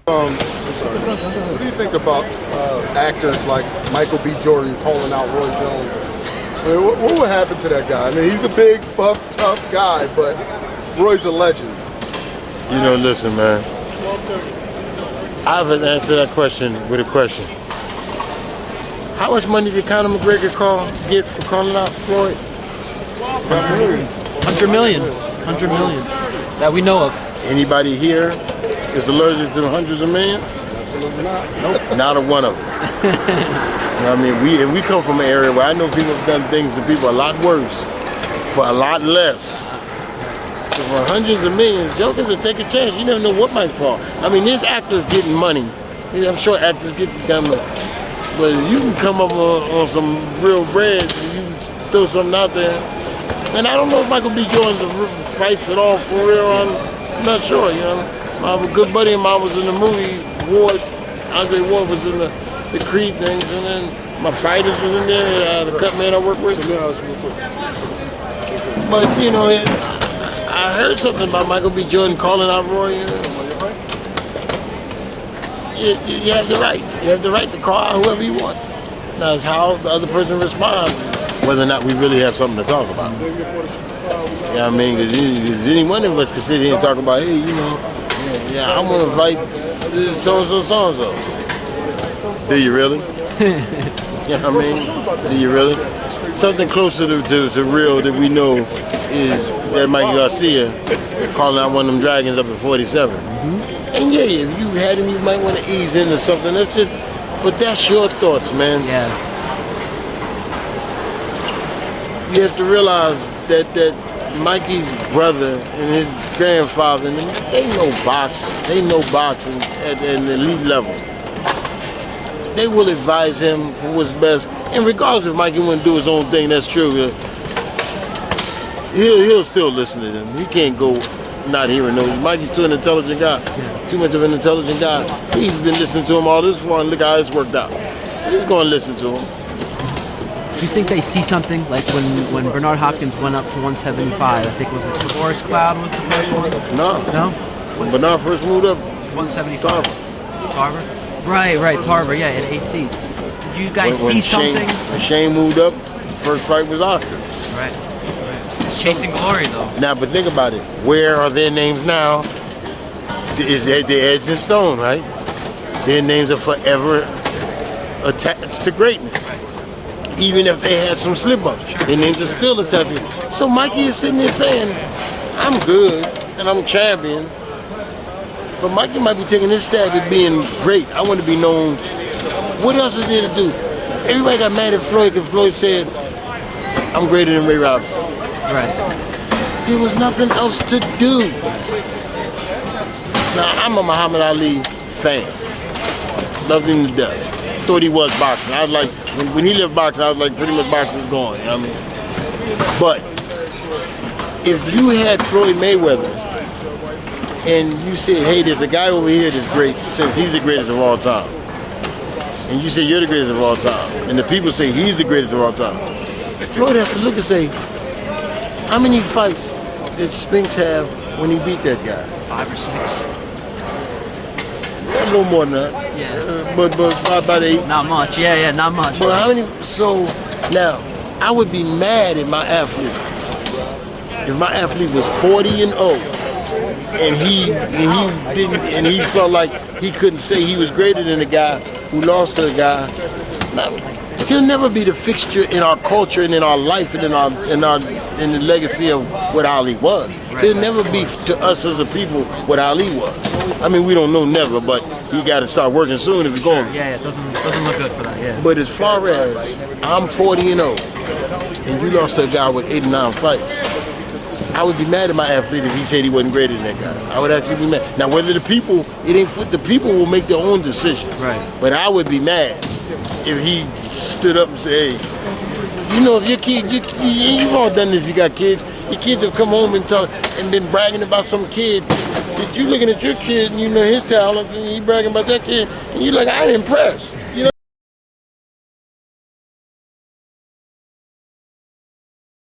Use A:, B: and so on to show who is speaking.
A: I'm sorry. What do you think about actors like Michael B. Jordan calling out Roy Jones? I mean, what would happen to that guy? I mean, he's a big, buff, tough guy, but Roy's a legend.
B: You know, listen, man. I haven't answered that question with a question. How much money did Conor McGregor get for calling out Floyd?
C: 100 million. 100 million. That we know of.
B: Anybody here is allergic to the hundreds of millions?
C: Nope.
B: Not a one of them. You know what I mean? We come from an area where I know people have done things to people a lot worse for a lot less. So for hundreds of millions, jokers will take a chance. You never know what might fall. I mean, there's actors getting money. I'm sure actors get this kind of money. But if you can come up on some real bread and you throw something out there. And I don't know if Michael B. Jordan fights at all for real. I'm not sure, you know. I have a good buddy of mine was in the movie, Andre Ward was in the Creed things, and then my fighters was in there, the cut man I work with. But, you know, I heard something about Michael B. Jordan calling out Roy. You have the right. You have the right to call out whoever you want. Now it's how the other person responds, whether or not we really have something to talk about. You know what I mean? Because any one of us could sit here and talk about, hey, you know, yeah, I want to fight so-and-so, so-and-so. Do you really? You know what I mean? Do you really? Something closer to real that we know is that Mikey Garcia calling out one of them dragons up at 47. And yeah, if you had him, you might want to ease into something. That's just, but that's your thoughts, man.
C: Yeah.
B: You have to realize that Mikey's brother and his grandfather, they know boxing. They know boxing at an elite level. They will advise him for what's best. And regardless if Mikey wouldn't do his own thing, that's true. He'll still listen to them. He can't go not hearing those. Mikey's too an intelligent guy. Too much of an intelligent guy. He's been listening to him all this while, and look how it's worked out. He's going to listen to him.
C: Do you think they see something like when Bernard Hopkins went up to 175? I think was it Tavoris Cloud was the first one.
B: No. When Bernard first moved up,
C: 175. Tarver. Right. Tarver. Yeah, at AC. Did you guys see something?
B: When Shane moved up, first fight was Oscar.
C: Right. It's chasing glory though.
B: Now, but think about it. Where are their names now? Is they're edged in stone, right? Their names are forever attached to greatness. Even if they had some slip-ups, their names are still attached. So Mikey is sitting there saying, I'm good and I'm champion, but Mikey might be taking his stab at being great. I want to be known. What else is there to do? Everybody got mad at Floyd because Floyd said, I'm greater than Ray Robinson.
C: Right.
B: There was nothing else to do. Now, I'm a Muhammad Ali fan. Loved him to death. Thought he was boxing. I was like, when he left boxing, I was like, pretty much boxing is gone, you know what I mean? But if you had Floyd Mayweather and you said, hey, there's a guy over here that's great, since he's the greatest of all time, and you say you're the greatest of all time, and the people say he's the greatest of all time, Floyd has to look and say, how many fights did Spinks have when he beat that guy?
C: 5 or 6.
B: A little more than that.
C: Yeah.
B: But about 8.
C: Not much. Yeah, not much.
B: But how many? So now, I would be mad at my athlete if my athlete was 40-0 and he felt like he couldn't say he was greater than the guy who lost to the guy. Now, he'll never be the fixture in our culture and in our life and in the legacy of what Ali was. He'll never be to us as a people what Ali was. I mean, we don't know never, but you got to start working soon if you're going to.
C: Yeah, it doesn't look good for that. Yeah.
B: But as far as I'm 40-0 and you lost to a guy with 8 or 9 fights, I would be mad at my athlete if he said he wasn't greater than that guy. I would actually be mad. Now, whether the people will make their own decision.
C: Right.
B: But I would be mad if he stood up and said, hey, you know, if your kid, you've all done this if you got kids, your kids have come home and been bragging about some kid. That you looking at your kid and you know his talent and you bragging about that kid and you're like, I ain't impressed. You know?